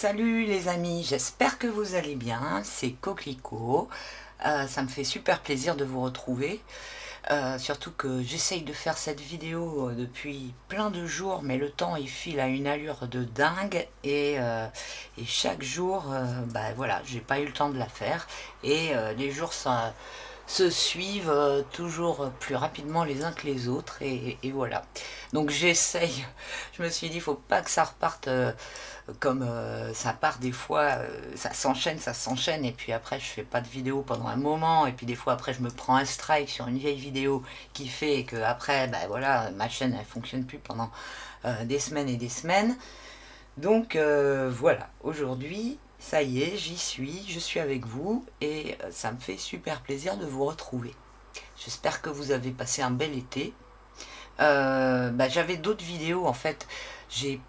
Salut les amis, j'espère que vous allez bien, c'est Coquelicot. Ça me fait super plaisir de vous retrouver. Surtout que j'essaye de faire cette vidéo depuis plein de jours, mais le temps il file à une allure de dingue et chaque jour, bah voilà, j'ai pas eu le temps de la faire et les jours se suivent toujours plus rapidement les uns que les autres et voilà. Donc j'essaye, je me suis dit, faut pas que ça reparte comme ça part des fois, ça s'enchaîne et puis après je fais pas de vidéo pendant un moment et puis des fois après je me prends un strike sur une vieille vidéo qui fait que après bah voilà, ma chaîne elle fonctionne plus pendant des semaines et des semaines. Donc voilà, aujourd'hui ça y est, je suis avec vous et ça me fait super plaisir de vous retrouver. J'espère que vous avez passé un bel été. Bah, j'avais d'autres vidéos en fait, j'ai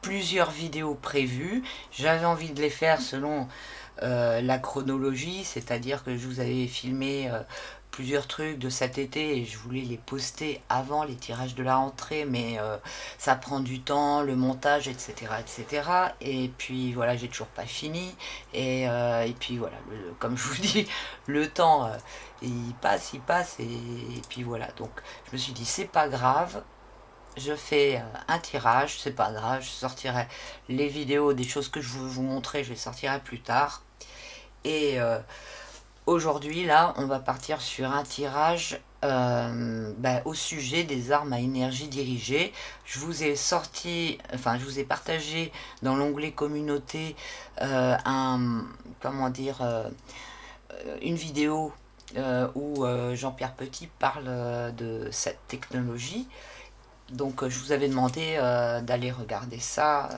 plusieurs vidéos prévues, j'avais envie de les faire selon la chronologie, c'est-à-dire que je vous avais filmé plusieurs trucs de cet été et je voulais les poster avant les tirages de la rentrée, mais ça prend du temps, le montage, etc. etc. Et puis voilà, j'ai toujours pas fini. Et puis voilà, comme je vous dis, le temps, il passe, et puis voilà. Donc je me suis dit, c'est pas grave, je fais un tirage, c'est pas grave, je sortirai les vidéos des choses que je veux vous montrer, je les sortirai plus tard. Et aujourd'hui, là, on va partir sur un tirage au sujet des armes à énergie dirigée. Je vous ai sorti, enfin, je vous ai partagé dans l'onglet communauté comment dire, une vidéo où Jean-Pierre Petit parle de cette technologie. Donc je vous avais demandé d'aller regarder ça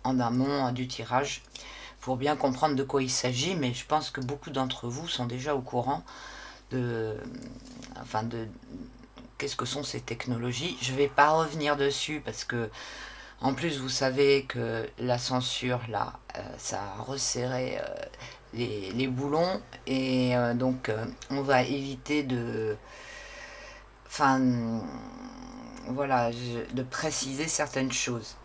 en amont du tirage pour bien comprendre de quoi il s'agit, mais je pense que beaucoup d'entre vous sont déjà au courant de, de qu'est-ce que sont ces technologies. Je ne vais pas revenir dessus parce que en plus vous savez que la censure là, ça a resserré les boulons et donc on va éviter de, enfin voilà, de préciser certaines choses.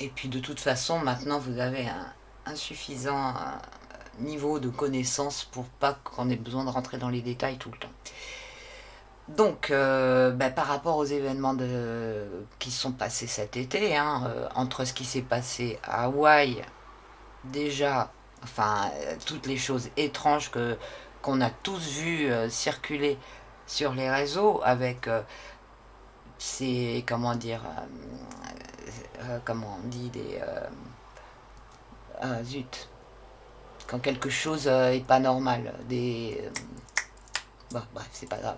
Et puis de toute façon, maintenant vous avez un suffisant niveau de connaissance pour pas qu'on ait besoin de rentrer dans les détails tout le temps. Donc, par rapport aux événements qui sont passés cet été, hein, entre ce qui s'est passé à Hawaï, déjà, enfin, toutes les choses étranges qu'on a tous vues circuler sur les réseaux avec ces, comment dire, comment on dit, zut, quand quelque chose est pas normal, bon, bref, c'est pas grave.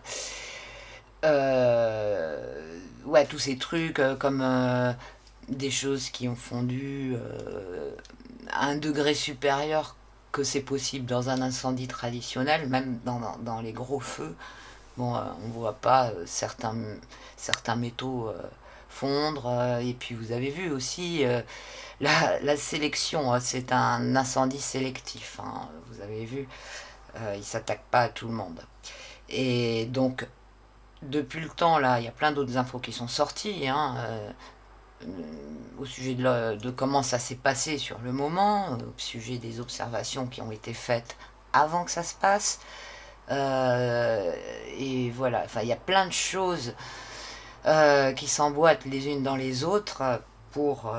Ouais, tous ces trucs comme des choses qui ont fondu à un degré supérieur que c'est possible dans un incendie traditionnel, même dans les gros feux. Bon, on voit pas certains métaux fondre. Et puis vous avez vu aussi la sélection, c'est un incendie sélectif, hein, vous avez vu, il ne s'attaque pas à tout le monde. Et donc, depuis le temps, là, il y a plein d'autres infos qui sont sorties, hein, au sujet de comment ça s'est passé sur le moment, au sujet des observations qui ont été faites avant que ça se passe. Et voilà, enfin, il y a plein de choses qui s'emboîtent les unes dans les autres pour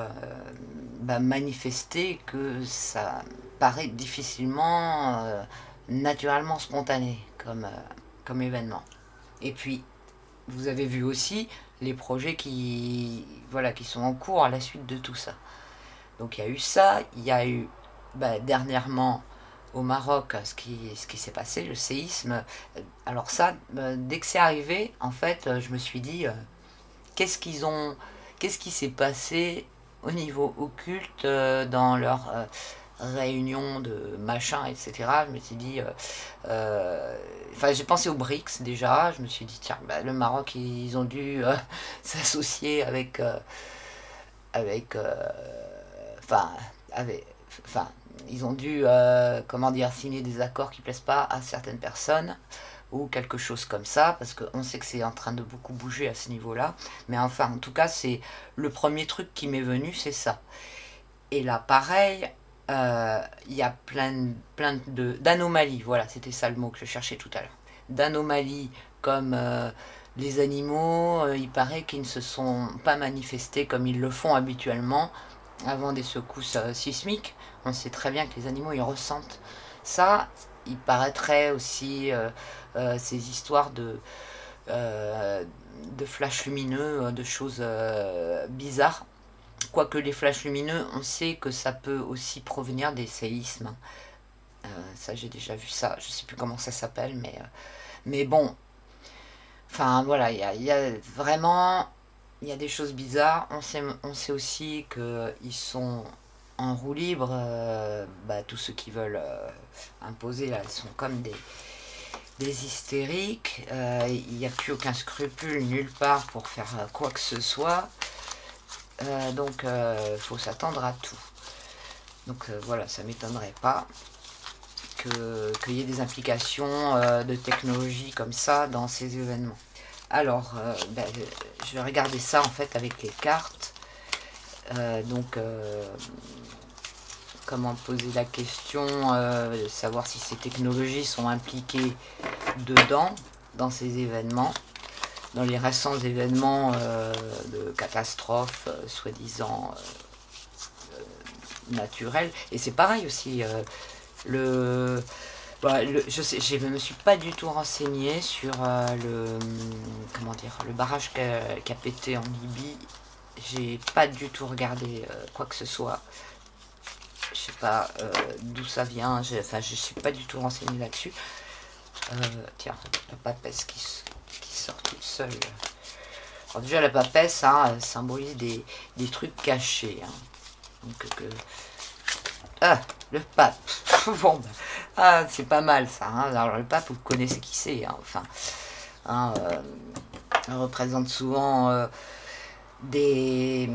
manifester que ça paraît difficilement naturellement spontané comme événement. Et puis, vous avez vu aussi les projets qui sont en cours à la suite de tout ça. Donc il y a eu ça, il y a eu dernièrement au Maroc ce qui s'est passé, le séisme. Alors ça, dès que c'est arrivé, en fait, je me suis dit, qu'est-ce qui s'est passé au niveau occulte dans leur réunion de machin, etc. Je me suis dit, j'ai pensé aux BRICS déjà. Je me suis dit, tiens, le Maroc, ils ont dû s'associer avec, enfin, avec, enfin, ils ont dû, comment dire, signer des accords qui plaisent pas à certaines personnes ou quelque chose comme ça, parce qu'on sait que c'est en train de beaucoup bouger à ce niveau-là. Mais enfin, en tout cas, c'est le premier truc qui m'est venu, c'est ça. Et là, pareil, il y a plein d'anomalies. Voilà, c'était ça le mot que je cherchais tout à l'heure. D'anomalies comme les animaux, il paraît qu'ils ne se sont pas manifestés comme ils le font habituellement avant des secousses sismiques. On sait très bien que les animaux, ils ressentent ça. Il paraîtrait aussi ces histoires de flashs lumineux, de choses bizarres. Quoique les flashs lumineux, on sait que ça peut aussi provenir des séismes. Ça, j'ai déjà vu ça. Je sais plus comment ça s'appelle, mais bon. Enfin, voilà, il y a vraiment... Il y a des choses bizarres. On sait aussi qu'ils sont en roue libre. Tous ceux qui veulent imposer, là, sont comme des hystériques. Il n'y a plus aucun scrupule nulle part pour faire quoi que ce soit. Donc, faut s'attendre à tout. Donc voilà, ça m'étonnerait pas qu'il y ait des implications de technologie comme ça dans ces événements. Alors, je vais regarder ça en fait avec les cartes. Comment poser la question, savoir si ces technologies sont impliquées dedans, dans ces événements, dans les récents événements de catastrophes soi-disant naturelles. Et c'est pareil aussi, je me suis pas du tout renseignée sur le barrage qui a pété en Libye. J'ai pas du tout regardé quoi que ce soit. Je sais pas d'où ça vient. Je suis pas du tout renseignée là-dessus. Tiens, la papesse qui sort toute seule. Alors déjà la papesse, hein, symbolise des trucs cachés. Hein. Donc ah, le pape. Bon, c'est pas mal ça. Hein. Alors le pape, vous connaissez qui c'est. Hein. Enfin, hein, représente souvent des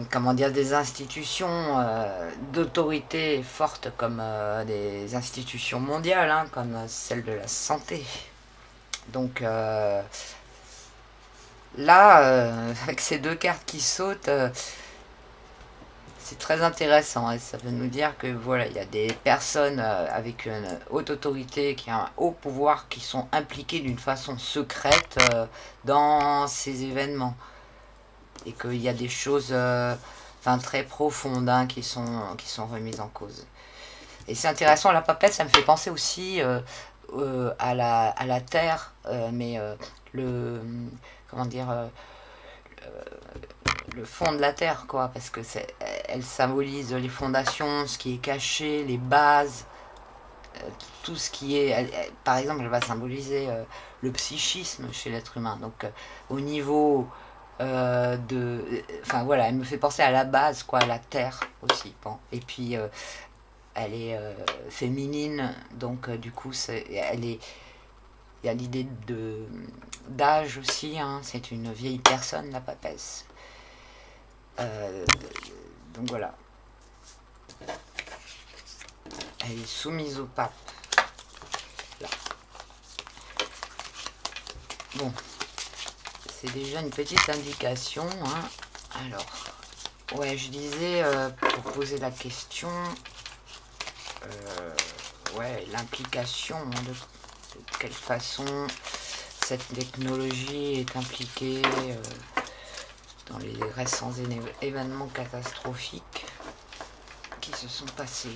institutions d'autorité fortes comme des institutions mondiales, hein, comme celle de la santé. Donc là, avec ces deux cartes qui sautent, c'est très intéressant et ça veut nous dire que voilà, il y a des personnes avec une haute autorité, qui a un haut pouvoir, qui sont impliquées d'une façon secrète dans ces événements. Et qu'il y a des choses très profondes hein, qui sont remises en cause. Et c'est intéressant, la papette, ça me fait penser aussi à la Terre, mais le... comment dire le fond de la terre, quoi, parce que elle symbolise les fondations, ce qui est caché, les bases, tout ce qui est, par exemple, elle va symboliser le psychisme chez l'être humain. Donc, au niveau enfin voilà, elle me fait penser à la base, quoi, à la terre aussi. Bon. Et puis, elle est féminine, donc du coup, il y a l'idée d'âge aussi. Hein, c'est une vieille personne, la papesse. Donc voilà. Elle est soumise au pape. Là. Bon. C'est déjà une petite indication. Hein. Alors. Ouais, je disais, pour poser la question, l'implication, hein, de quelle façon cette technologie est impliquée dans les récents événements catastrophiques qui se sont passés.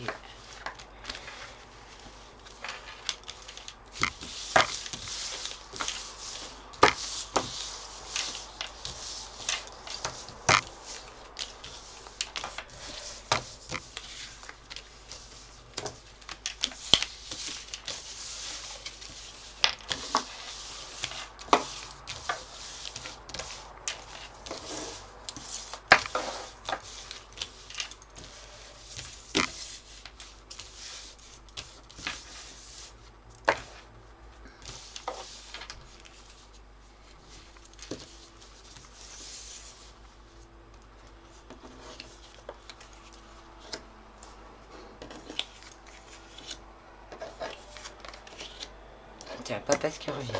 Tiens, la papesse qui revient.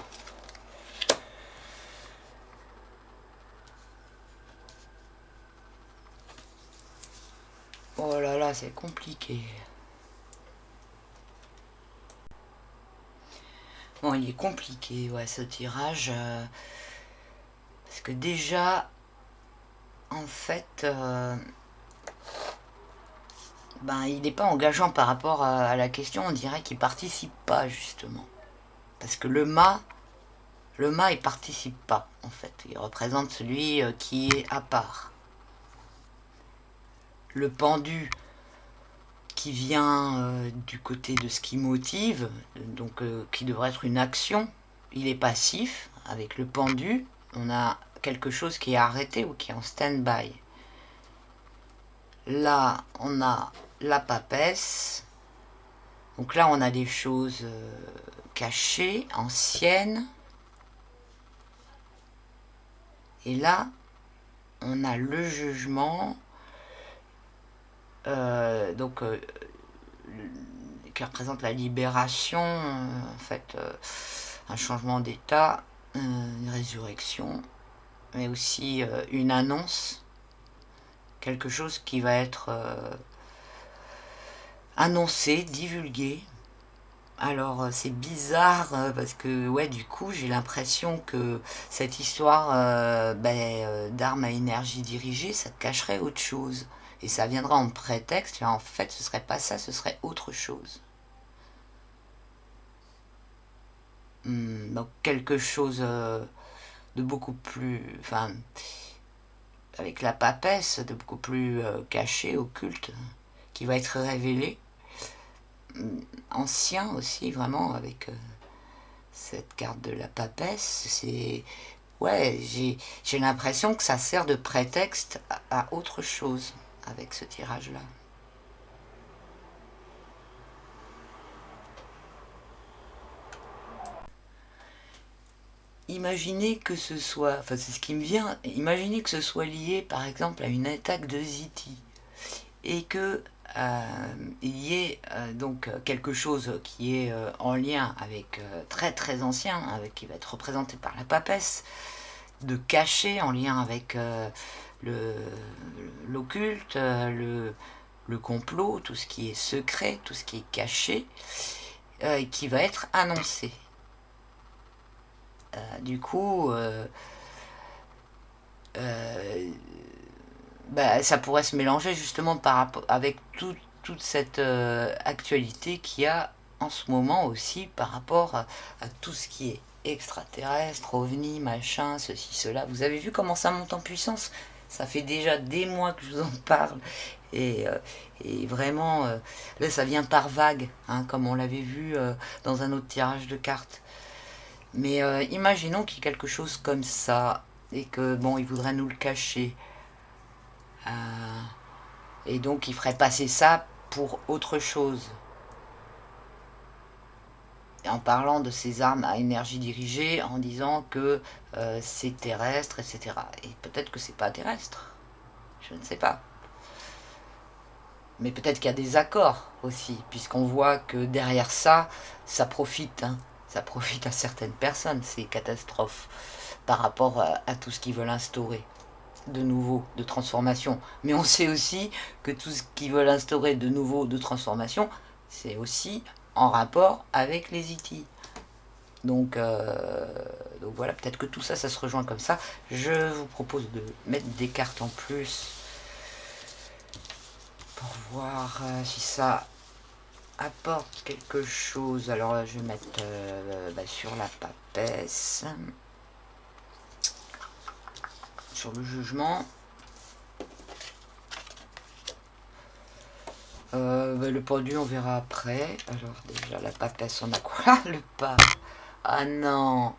Oh là là, c'est compliqué. Bon, il est compliqué, ouais, ce tirage. Parce que déjà, en fait, ben, il n'est pas engageant par rapport à la question. On dirait qu'il participe pas, justement. Parce que le mât, il participe pas, en fait. Il représente celui qui est à part. Le pendu qui vient du côté de ce qui motive, donc qui devrait être une action, il est passif. Avec le pendu, on a quelque chose qui est arrêté ou qui est en stand-by. Là, on a la papesse. Donc là, on a des choses cachées, anciennes. Et là, on a le jugement, qui représente la libération, en fait, un changement d'état, une résurrection, mais aussi une annonce, quelque chose qui va être annoncé, divulgué. Alors c'est bizarre parce que ouais, du coup j'ai l'impression que cette histoire d'armes à énergie dirigée, ça cacherait autre chose. Et ça viendra en prétexte, et en fait ce serait pas ça, ce serait autre chose. Donc quelque chose de beaucoup plus... Enfin, avec la papesse, de beaucoup plus caché, occulte, qui va être révélé. Ancien aussi, vraiment, avec cette carte de la papesse. C'est... Ouais, j'ai l'impression que ça sert de prétexte à autre chose avec ce tirage-là. Imaginez que ce soit, enfin c'est ce qui me vient, imaginez que ce soit lié par exemple à une attaque de Ziti et que il y ait donc quelque chose qui est en lien avec très très ancien, avec, qui va être représenté par la papesse, de caché en lien avec l'occulte, le complot, tout ce qui est secret, tout ce qui est caché, qui va être annoncé. Du coup, ça pourrait se mélanger justement avec toute cette actualité qu'il y a en ce moment aussi par rapport à tout ce qui est extraterrestre, ovni, machin, ceci, cela. Vous avez vu comment ça monte en puissance? Ça fait déjà des mois que je vous en parle. Et, euh, et vraiment, là, ça vient par vague, hein, comme on l'avait vu dans un autre tirage de cartes. Mais imaginons qu'il y ait quelque chose comme ça, et que, bon, il voudrait nous le cacher. Et donc, il ferait passer ça pour autre chose. En parlant de ces armes à énergie dirigée, en disant que c'est terrestre, etc. Et peut-être que c'est pas terrestre. Je ne sais pas. Mais peut-être qu'il y a des accords aussi, puisqu'on voit que derrière ça, ça profite. Hein. Ça profite à certaines personnes, ces catastrophes, par rapport à tout ce qu'ils veulent instaurer de nouveau, de transformation. Mais on sait aussi que tout ce qu'ils veulent instaurer de nouveau, de transformation, c'est aussi en rapport avec les IT. Donc voilà, peut-être que tout ça, ça se rejoint comme ça. Je vous propose de mettre des cartes en plus pour voir si ça apporte quelque chose. Alors là, je vais mettre sur la papesse, sur le jugement. Le produit, on verra après. Alors déjà, la papesse, on a quoi? Le pas. Ah non.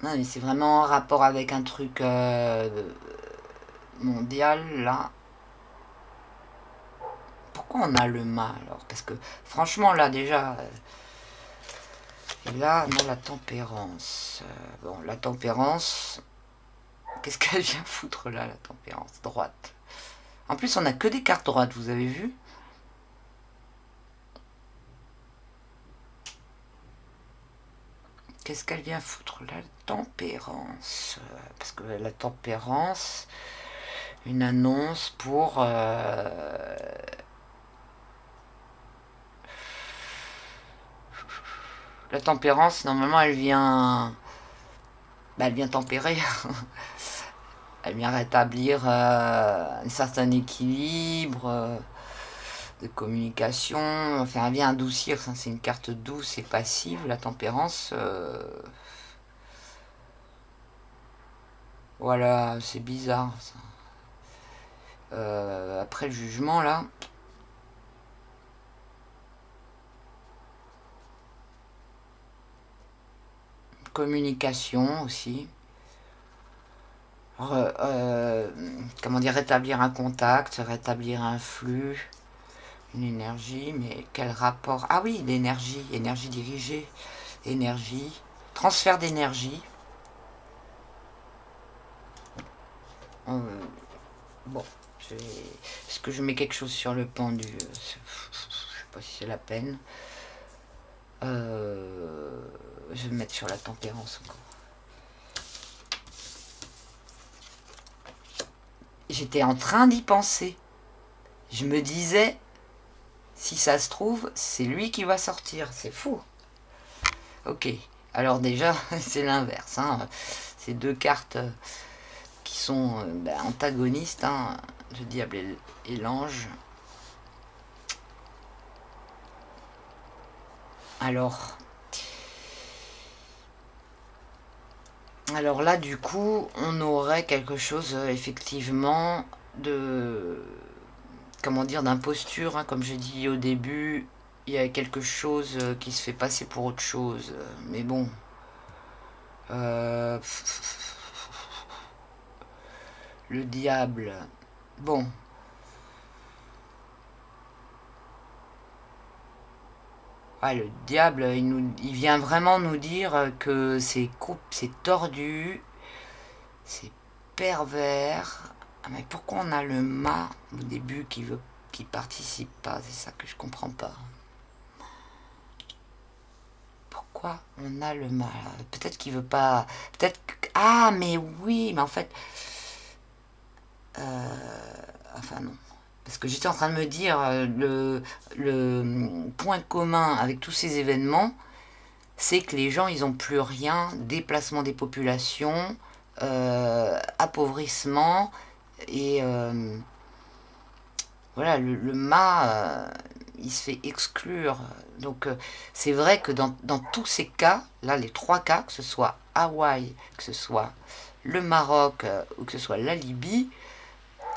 Non, mais c'est vraiment en rapport avec un truc mondial, là. Pourquoi on a le mât, alors? Parce que, franchement, là, déjà... et là, non, la tempérance. Bon, la tempérance... Qu'est-ce qu'elle vient foutre, là, la tempérance? Droite. En plus, on a que des cartes droites, vous avez vu? Qu'est-ce qu'elle vient foutre, la tempérance? Parce que la tempérance, une annonce pour la tempérance. Normalement elle vient tempérer. Elle vient rétablir un certain équilibre de communication, enfin elle vient adoucir, hein, c'est une carte douce et passive, la tempérance. Voilà, c'est bizarre ça. Après le jugement là, communication aussi. Comment dire, rétablir un contact, rétablir un flux, une énergie, mais quel rapport? Ah oui, l'énergie, énergie dirigée, énergie, transfert d'énergie. Bon, est-ce que je mets quelque chose sur le pendu? Je sais pas si c'est la peine. Je vais mettre sur la tempérance encore. J'étais en train d'y penser. Je me disais, si ça se trouve, c'est lui qui va sortir. C'est fou. Ok. Alors déjà, c'est l'inverse. Hein. Ces deux cartes qui sont antagonistes, hein, le diable et l'ange. Alors là, du coup, on aurait quelque chose, effectivement, de... Comment dire, d'imposture, hein, comme j'ai dit au début. Il y a quelque chose qui se fait passer pour autre chose. Mais bon... le diable... Bon... Ouais, le diable, il vient vraiment nous dire que c'est tordu, c'est pervers. Ah, mais pourquoi on a le mât au début qui participe pas? C'est ça que je comprends pas. Pourquoi on a le mât? Peut-être qu'il veut pas. Peut-être que... Ah, mais oui, mais en fait. Enfin non. Parce que j'étais en train de me dire, le point commun avec tous ces événements, c'est que les gens, ils n'ont plus rien, déplacement des populations, appauvrissement, et voilà, le mât, il se fait exclure. Donc c'est vrai que dans tous ces cas, là les trois cas, que ce soit Hawaï, que ce soit le Maroc ou que ce soit la Libye,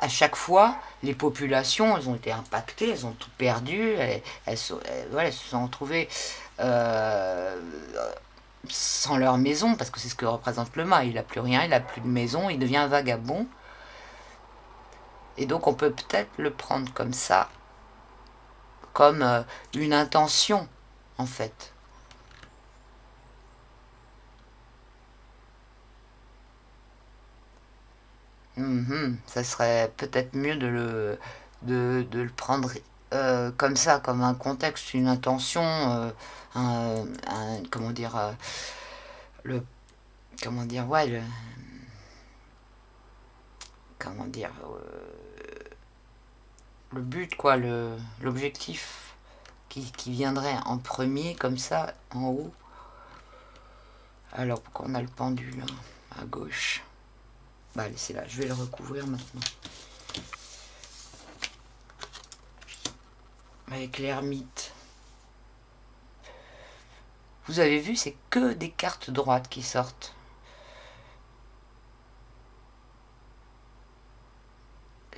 à chaque fois, les populations, elles ont été impactées, elles ont tout perdu, elles se sont retrouvées sans leur maison, parce que c'est ce que représente le mât. Il n'a plus rien, il n'a plus de maison, il devient un vagabond. Et donc on peut peut-être le prendre comme ça, comme une intention, en fait. Ça serait peut-être mieux de le prendre comme ça, comme un contexte, une intention, comment dire, le, comment dire, ouais, comment dire, le but, quoi, l'objectif qui viendrait en premier, comme ça, en haut. Alors, pourquoi on a le pendule à gauche? Bah, allez, c'est là, je vais le recouvrir maintenant. Avec l'ermite. Vous avez vu, c'est que des cartes droites qui sortent.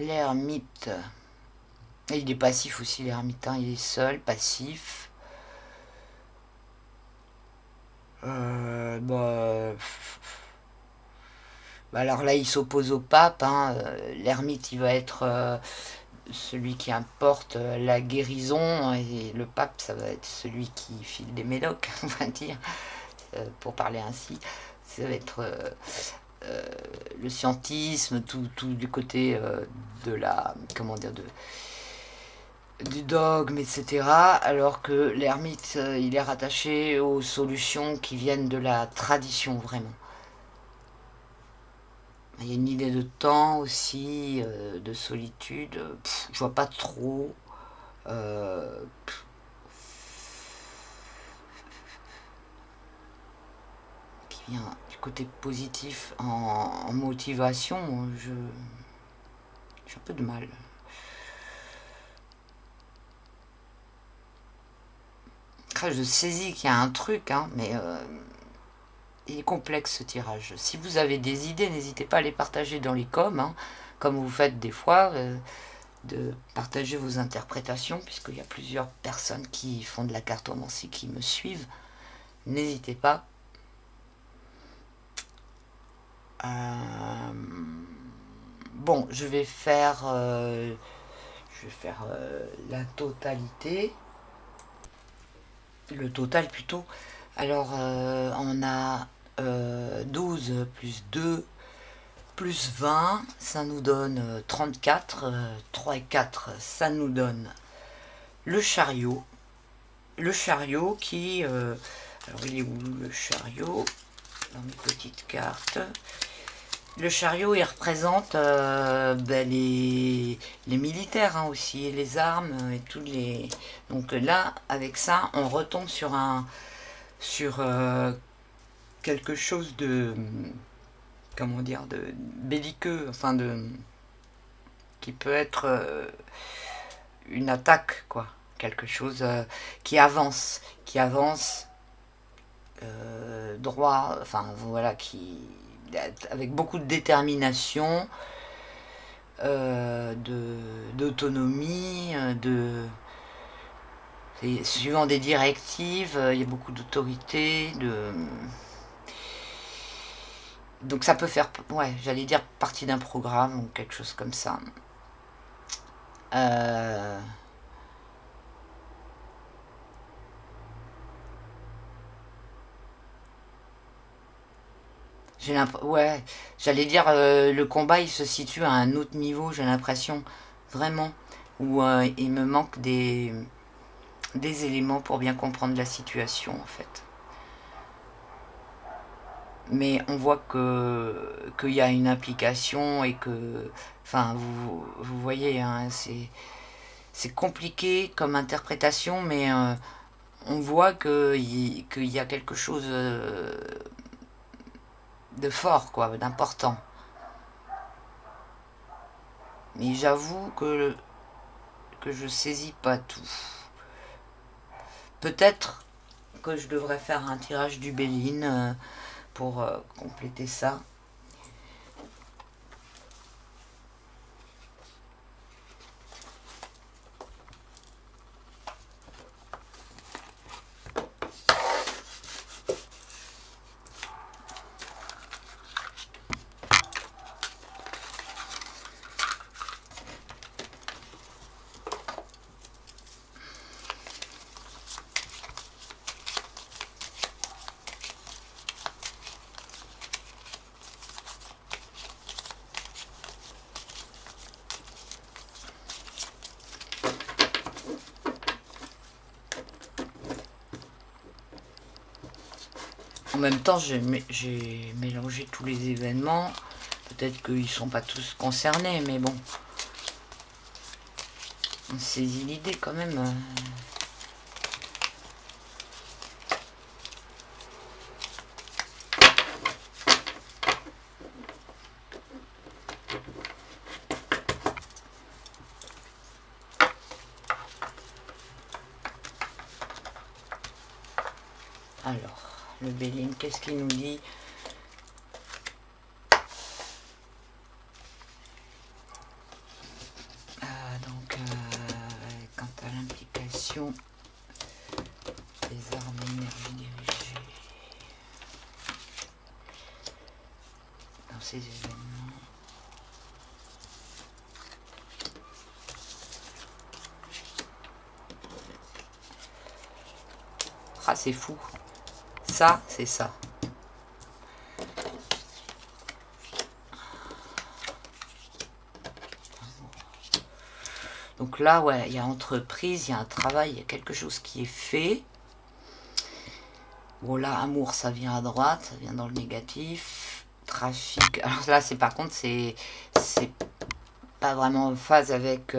L'ermite. Et il est passif aussi, l'ermite. Hein. Il est seul, passif. Alors là, il s'oppose au pape. Hein. L'ermite, il va être celui qui importe la guérison. Et le pape, ça va être celui qui file des médocs, on va dire, pour parler ainsi. Ça va être... le scientisme, tout du côté de la, comment dire, du dogme, etc. Alors que l'ermite, il est rattaché aux solutions qui viennent de la tradition, vraiment. Il y a une idée de temps aussi, de solitude. Je vois pas trop. Euh, qui vient du côté positif en motivation, j'ai un peu de mal. Après, je saisis qu'il y a un truc, hein, mais il est complexe ce tirage. Si vous avez des idées, n'hésitez pas à les partager dans les coms, hein, comme vous faites des fois, de partager vos interprétations, puisqu'il y a plusieurs personnes qui font de la cartomancie qui me suivent. N'hésitez pas. Bon, je vais faire la totalité. Le total plutôt. Alors, on a 12 plus 2 plus 20, ça nous donne 34. 3 et 4, ça nous donne le chariot. Le chariot qui... alors, il est où le chariot? Dans mes petites cartes. Le chariot, il représente les militaires, hein, aussi, et les armes et tous les... Donc là, avec ça, on retombe sur quelque chose de, comment dire, de belliqueux, enfin qui peut être une attaque, quoi, quelque chose qui avance droit, enfin voilà, avec beaucoup de détermination, d'autonomie, suivant des directives, il y a beaucoup d'autorité, donc ça peut faire, ouais, j'allais dire partie d'un programme ou quelque chose comme ça. Euh, ouais, j'allais dire le combat il se situe à un autre niveau, j'ai l'impression, vraiment, où il me manque des éléments pour bien comprendre la situation en fait. Mais on voit qu'il y a une implication et que, enfin, vous voyez, hein, c'est compliqué comme interprétation, mais on voit qu'il y a quelque chose de fort, quoi, d'important. Mais j'avoue que je saisis pas tout. Peut-être que je devrais faire un tirage du Béline pour compléter ça. En même temps, j'ai mélangé tous les événements. Peut-être qu'ils ne sont pas tous concernés, mais bon. On saisit l'idée quand même. Alors, le Béline, qu'est-ce qu'il nous dit? Quant à l'implication des armes énergie dirigées dans ces événements. Ah, c'est fou. Ça, c'est ça. Donc là, ouais, il y a entreprise, il y a un travail, il y a quelque chose qui est fait. Bon, là, amour, ça vient à droite, ça vient dans le négatif. trafic. Alors là, c'est par contre, c'est pas vraiment en phase avec...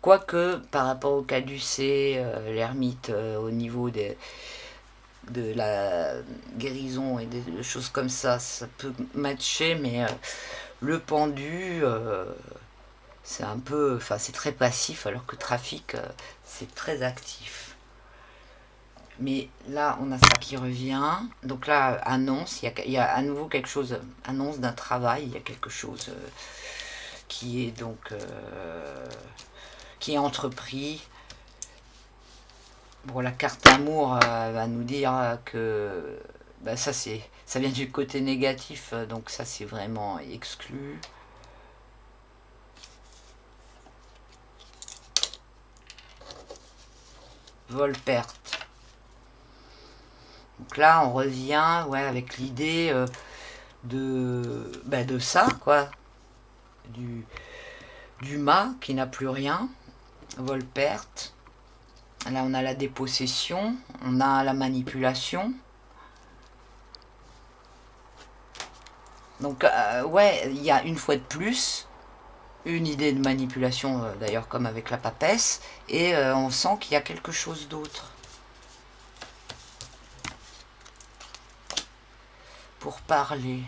quoique, par rapport au caducée, l'ermite, au niveau de la guérison et des choses comme ça peut matcher, mais le pendu, c'est un peu... Enfin, c'est très passif, alors que trafic, c'est très actif. Mais là, on a ça qui revient. Donc là, annonce, il y a à nouveau quelque chose, annonce d'un travail, il y a quelque chose qui est donc qui est entrepris. Bon, la carte amour va nous dire que bah, ça vient du côté négatif, donc ça c'est vraiment exclu. Vol-perte. Donc là, on revient, ouais, avec l'idée de ça, quoi, du mât qui n'a plus rien. Vol-perte. Là, on a la dépossession, on a la manipulation. Donc, ouais, il y a une fois de plus une idée de manipulation, d'ailleurs, comme avec la papesse, et on sent qu'il y a quelque chose d'autre. Pour parler.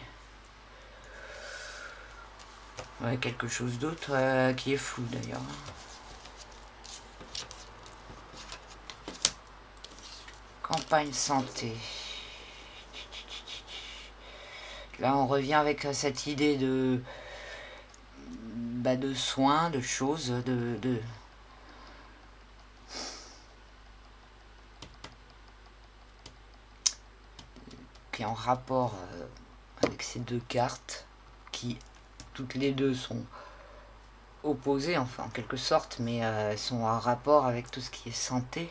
Ouais, quelque chose d'autre qui est flou, d'ailleurs. Campagne santé. Là, on revient avec cette idée de soins, de choses, qui est en rapport avec ces deux cartes, qui toutes les deux sont opposées, enfin en quelque sorte, mais elles sont en rapport avec tout ce qui est santé.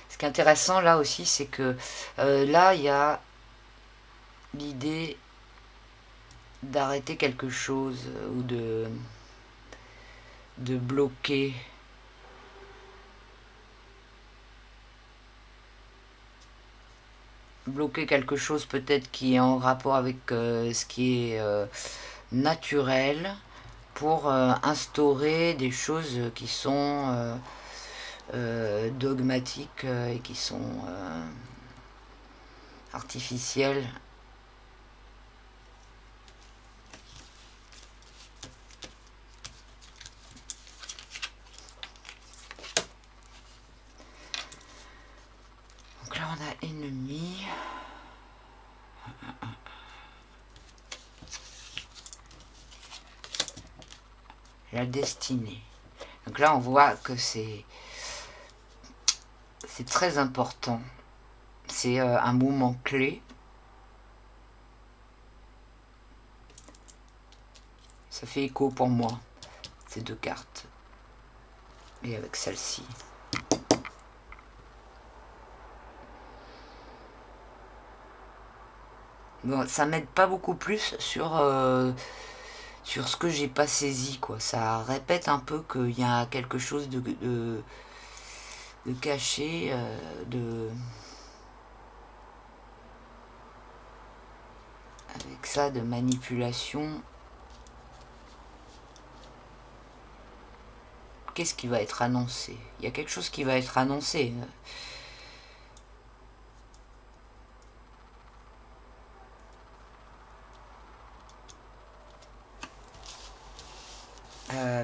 Ce qui est intéressant là aussi, c'est que là, il y a l'idée d'arrêter quelque chose ou de bloquer. Bloquer quelque chose peut-être qui est en rapport avec ce qui est naturel pour instaurer des choses qui sont dogmatiques et qui sont artificielles. Donc là on a ennemi. La destinée. Donc là on voit que c'est très important. C'est un moment clé. Ça fait écho pour moi, ces deux cartes. Et avec celle-ci. Bon, ça m'aide pas beaucoup plus sur ce que j'ai pas saisi, quoi. Ça répète un peu qu'il y a quelque chose de caché, avec ça, de manipulation. Qu'est-ce qui va être annoncé? Il y a quelque chose qui va être annoncé.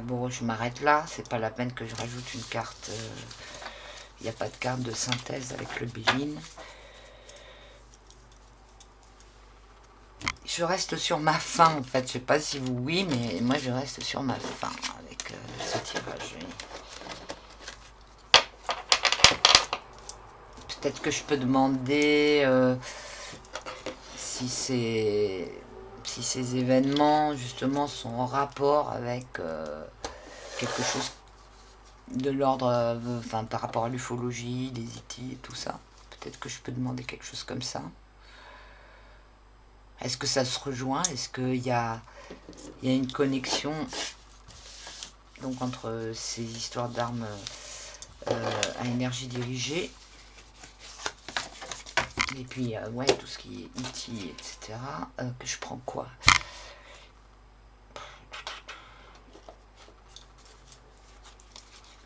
Bon, je m'arrête là. C'est pas la peine que je rajoute une carte. Il n'y a pas de carte de synthèse avec le Béline. Je reste sur ma faim en fait. Je sais pas si vous oui, mais moi je reste sur ma faim avec ce tirage. Peut-être que je peux demander si ces événements justement sont en rapport avec quelque chose de l'ordre, enfin par rapport à l'ufologie, des IT et tout ça. Peut-être que je peux demander quelque chose comme ça. Est-ce que ça se rejoint? Est-ce qu'il y a une connexion donc entre ces histoires d'armes à énergie dirigée. Et puis, ouais, tout ce qui est outils, etc. Que je prends quoi?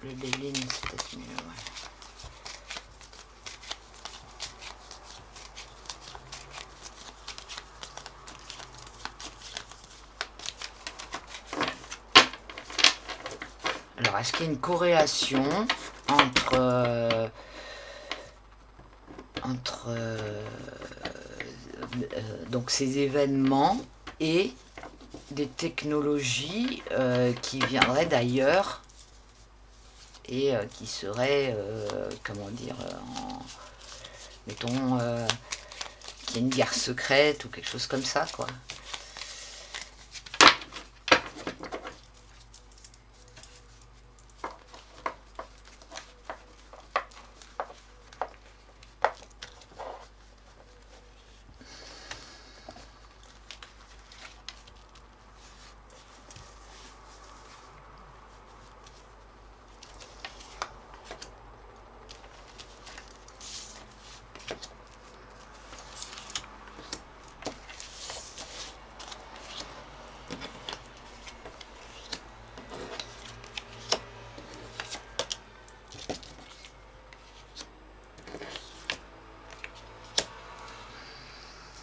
Le Léline, c'est peut-être mieux, ouais. Alors, est-ce qu'il y a une corrélation entre donc ces événements et des technologies qui viendraient d'ailleurs et qui seraient, comment dire, mettons, qu'il y a une guerre secrète ou quelque chose comme ça, quoi.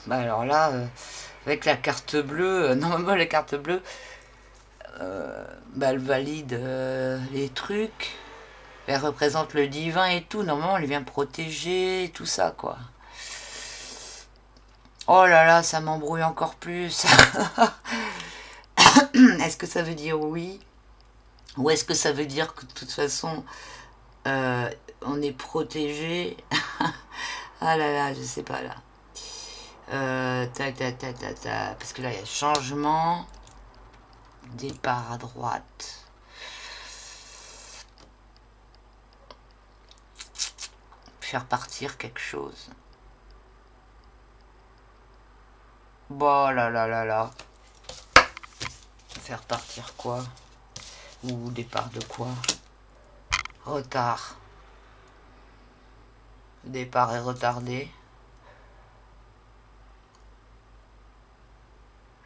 Bah alors là, avec la carte bleue, normalement la carte bleue, bah, elle valide les trucs, elle représente le divin et tout, normalement elle vient protéger, tout ça quoi. Oh là là, ça m'embrouille encore plus. Est-ce que ça veut dire oui? Ou est-ce que ça veut dire que de toute façon, on est protégé? Ah là là, je sais pas là. Parce que là, il y a changement. Départ à droite. Faire partir quelque chose. Bon là là là là. Faire partir quoi? Ou départ de quoi? Retard. Le départ est retardé.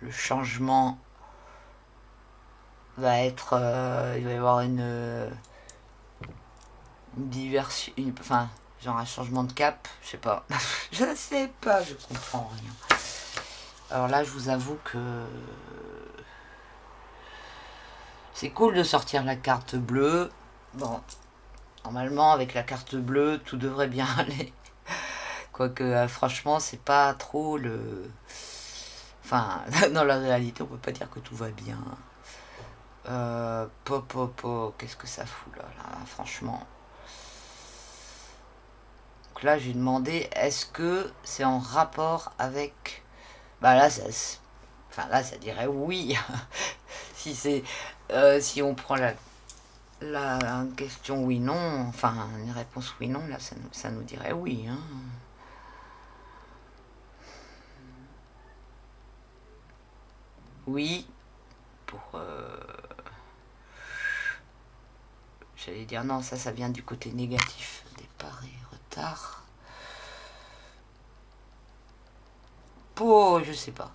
Le changement va être... il va y avoir une diversion... enfin, genre un changement de cap. Je sais pas. Je sais pas, je comprends rien. Alors là, je vous avoue que... c'est cool de sortir la carte bleue. Bon, normalement, avec la carte bleue, tout devrait bien aller. Quoique, franchement, c'est pas trop le... Enfin, dans la réalité, on peut pas dire que tout va bien. Qu'est-ce que ça fout là, franchement. Donc là, j'ai demandé, est-ce que c'est en rapport avec... Bah là, ça... Enfin, là, ça dirait oui. Si c'est... si on prend la question oui-non, enfin, une réponse oui-non, là, ça nous dirait oui, hein. Oui, pour... j'allais dire non, ça vient du côté négatif. Départ et retard. Oh, je sais pas.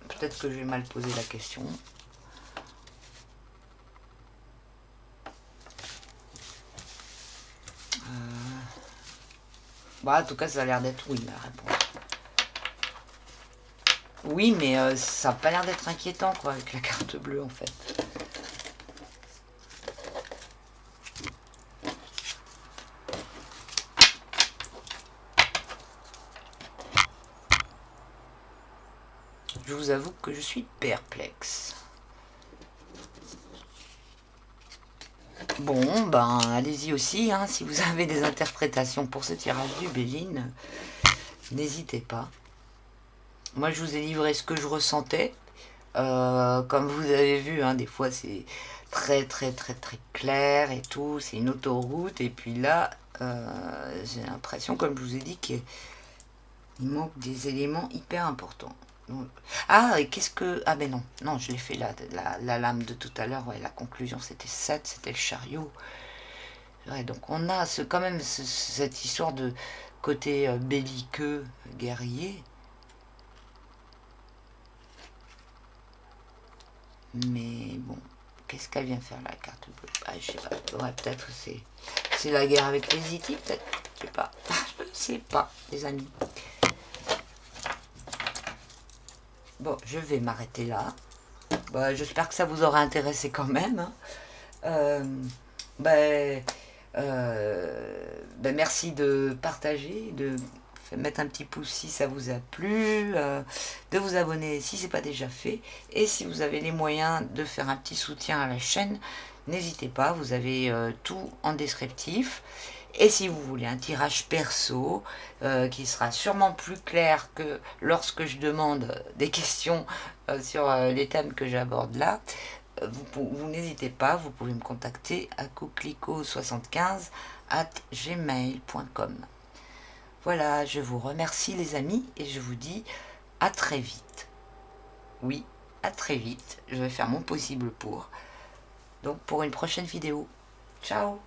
Peut-être que j'ai mal posé la question. Bah, en tout cas, ça a l'air d'être oui, la réponse. Oui, mais ça n'a pas l'air d'être inquiétant, quoi, avec la carte bleue, en fait. Je vous avoue que je suis perplexe. Bon, ben, allez-y aussi, hein, si vous avez des interprétations pour ce tirage du Béline, n'hésitez pas. Moi, je vous ai livré ce que je ressentais. Comme vous avez vu, hein, des fois, c'est très clair et tout. C'est une autoroute. Et puis là, j'ai l'impression, comme je vous ai dit, qu'il manque des éléments hyper importants. Ah, et qu'est-ce que... Ah, ben non, non, je l'ai fait la lame de tout à l'heure, ouais, la conclusion, c'était 7, c'était le chariot. Ouais, donc on a quand même cette histoire de côté belliqueux, guerrier. Mais bon, qu'est-ce qu'elle vient faire la carte bleue? Ah, je sais pas, ouais, peut-être c'est la guerre avec les Hittite, peut-être, je sais pas. Je sais pas, les amis. Bon, je vais m'arrêter là. Bah, j'espère que ça vous aura intéressé quand même, hein. Euh, ben, merci de partager, de mettre un petit pouce si ça vous a plu, de vous abonner si ce n'est pas déjà fait. Et si vous avez les moyens de faire un petit soutien à la chaîne, n'hésitez pas, vous avez tout en descriptif. Et si vous voulez un tirage perso qui sera sûrement plus clair que lorsque je demande des questions sur les thèmes que j'aborde là, vous n'hésitez pas, vous pouvez me contacter à coquelicot75@gmail.com. Voilà, je vous remercie les amis et je vous dis à très vite. Oui, à très vite, je vais faire mon possible pour. Donc pour une prochaine vidéo. Ciao!